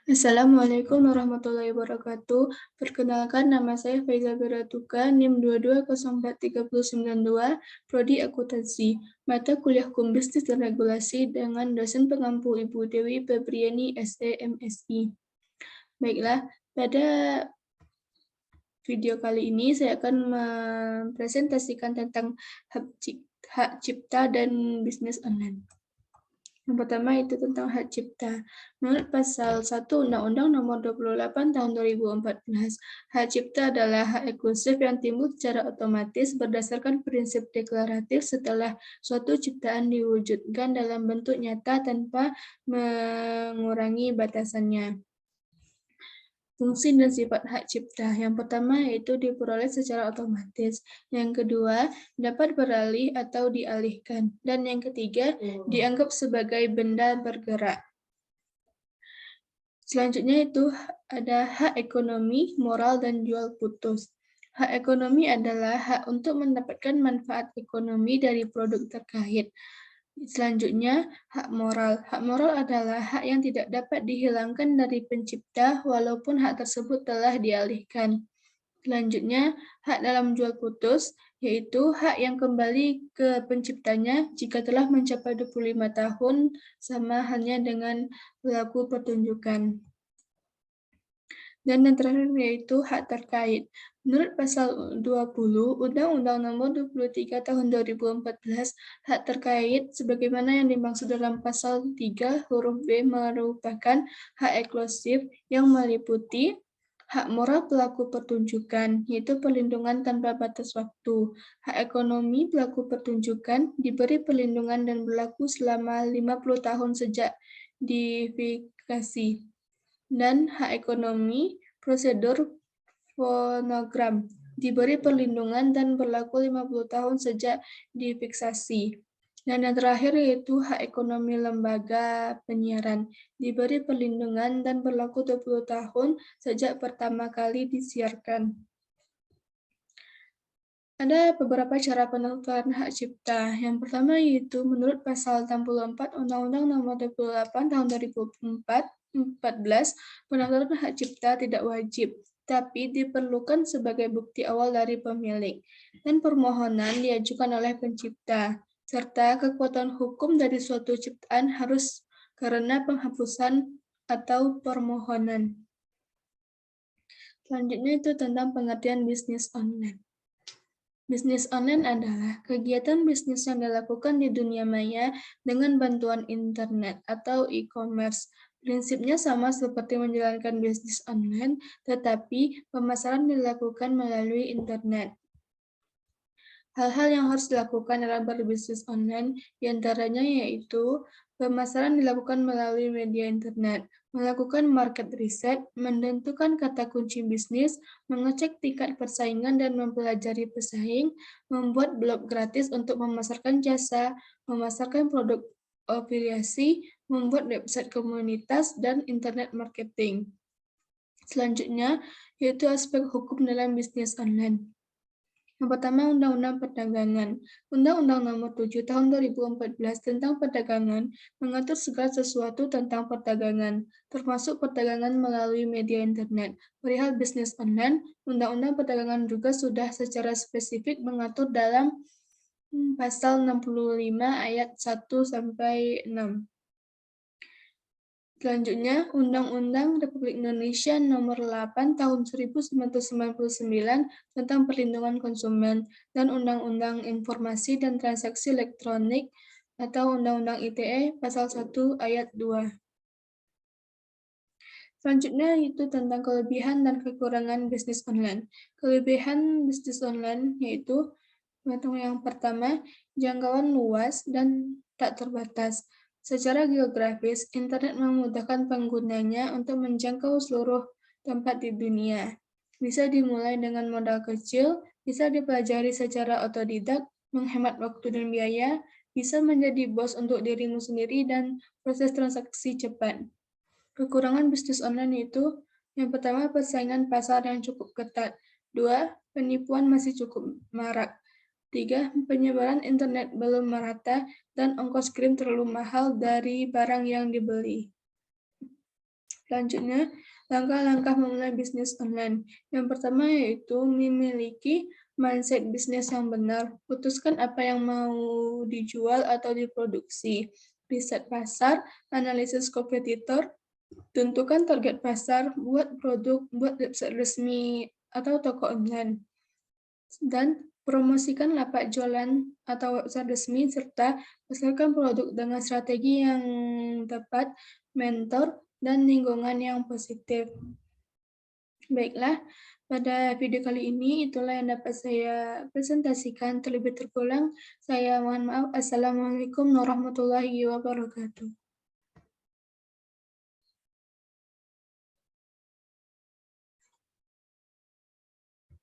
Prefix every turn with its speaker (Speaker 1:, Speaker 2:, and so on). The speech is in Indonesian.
Speaker 1: Assalamualaikum warahmatullahi wabarakatuh. Perkenalkan, nama saya Faiza Beratuka, NIM 22043092, Prodi Akuntansi, mata kuliah Hukum Bisnis dan Regulasi dengan dosen pengampu Ibu Dewi Febriani, SE, MSI. Baiklah, pada video kali ini saya akan mempresentasikan tentang hak cipta dan bisnis online. Yang pertama itu tentang hak cipta. Menurut pasal 1 Undang-Undang Nomor 28 Tahun 2014, hak cipta adalah hak eksklusif yang timbul secara otomatis berdasarkan prinsip deklaratif setelah suatu ciptaan diwujudkan dalam bentuk nyata tanpa mengurangi batasannya. Fungsi dan sifat hak cipta. Yang pertama yaitu diperoleh secara otomatis. Yang kedua, dapat beralih atau dialihkan. Dan yang ketiga, dianggap sebagai benda bergerak. Selanjutnya itu ada hak ekonomi, moral, dan jual putus. Hak ekonomi adalah hak untuk mendapatkan manfaat ekonomi dari produk terkait. Selanjutnya, hak moral. Hak moral adalah hak yang tidak dapat dihilangkan dari pencipta walaupun hak tersebut telah dialihkan. Selanjutnya, hak dalam jual putus, yaitu hak yang kembali ke penciptanya jika telah mencapai 25 tahun, sama halnya dengan pelaku pertunjukan. Dan yang terakhir yaitu hak terkait. Menurut pasal 20 Undang-Undang Nomor 23 Tahun 2014, hak terkait sebagaimana yang dimaksud dalam pasal 3 huruf B merupakan hak eksklusif yang meliputi hak moral pelaku pertunjukan, yaitu perlindungan tanpa batas waktu. Hak ekonomi pelaku pertunjukan diberi perlindungan dan berlaku selama 50 tahun sejak difikasi. Dan hak ekonomi prosedur fonogram diberi perlindungan dan berlaku 50 tahun sejak difiksasi. Dan yang terakhir yaitu hak ekonomi lembaga penyiaran diberi perlindungan dan berlaku 20 tahun sejak pertama kali disiarkan. Ada beberapa cara penentuan hak cipta. Yang pertama yaitu menurut pasal 64 Undang-Undang Nomor 28 Tahun 2014, penentuan hak cipta tidak wajib, tapi diperlukan sebagai bukti awal dari pemilik, dan permohonan diajukan oleh pencipta, serta kekuatan hukum dari suatu ciptaan harus karena penghapusan atau permohonan. Selanjutnya itu tentang pengertian bisnis online. Bisnis online adalah kegiatan bisnis yang dilakukan di dunia maya dengan bantuan internet atau e-commerce. Prinsipnya sama seperti menjalankan bisnis online, tetapi pemasaran dilakukan melalui internet. Hal-hal yang harus dilakukan dalam berbisnis online, diantaranya yaitu pemasaran dilakukan melalui media internet, melakukan market research, menentukan kata kunci bisnis, mengecek tingkat persaingan dan mempelajari pesaing, membuat blog gratis untuk memasarkan jasa, memasarkan produk afiliasi, membuat website komunitas, dan internet marketing. Selanjutnya, yaitu aspek hukum dalam bisnis online. Yang pertama, Undang-Undang Perdagangan. Undang-Undang Nomor 7 Tahun 2014 tentang perdagangan mengatur segala sesuatu tentang perdagangan, termasuk perdagangan melalui media internet. Perihal bisnis online, Undang-Undang Perdagangan juga sudah secara spesifik mengatur dalam pasal 65 ayat 1-6. Selanjutnya, Undang-Undang Republik Indonesia Nomor 8 Tahun 1999 tentang Perlindungan Konsumen dan Undang-Undang Informasi dan Transaksi Elektronik atau Undang-Undang ITE Pasal 1 Ayat 2. Selanjutnya itu tentang kelebihan dan kekurangan bisnis online. Kelebihan bisnis online yaitu yang pertama, jangkauan luas dan tak terbatas. Secara geografis, internet memudahkan penggunanya untuk menjangkau seluruh tempat di dunia. Bisa dimulai dengan modal kecil, bisa dipelajari secara otodidak, menghemat waktu dan biaya, bisa menjadi bos untuk dirimu sendiri, dan proses transaksi cepat. Kekurangan bisnis online itu, yang pertama, persaingan pasar yang cukup ketat. 2, penipuan masih cukup marak. 3, penyebaran internet belum merata dan ongkos kirim terlalu mahal dari barang yang dibeli. Selanjutnya, langkah-langkah memulai bisnis online. Yang pertama yaitu memiliki mindset bisnis yang benar. Putuskan apa yang mau dijual atau diproduksi. Riset pasar, analisis kompetitor, tentukan target pasar, buat produk, buat website resmi atau toko online. Dan promosikan lapak jualan atau website resmi, serta pasarkan produk dengan strategi yang tepat, mentor, dan lingkungan yang positif. Baiklah, pada video kali ini itulah yang dapat saya presentasikan. Terlebih terpulang, saya mohon maaf. Assalamualaikum warahmatullahi wabarakatuh.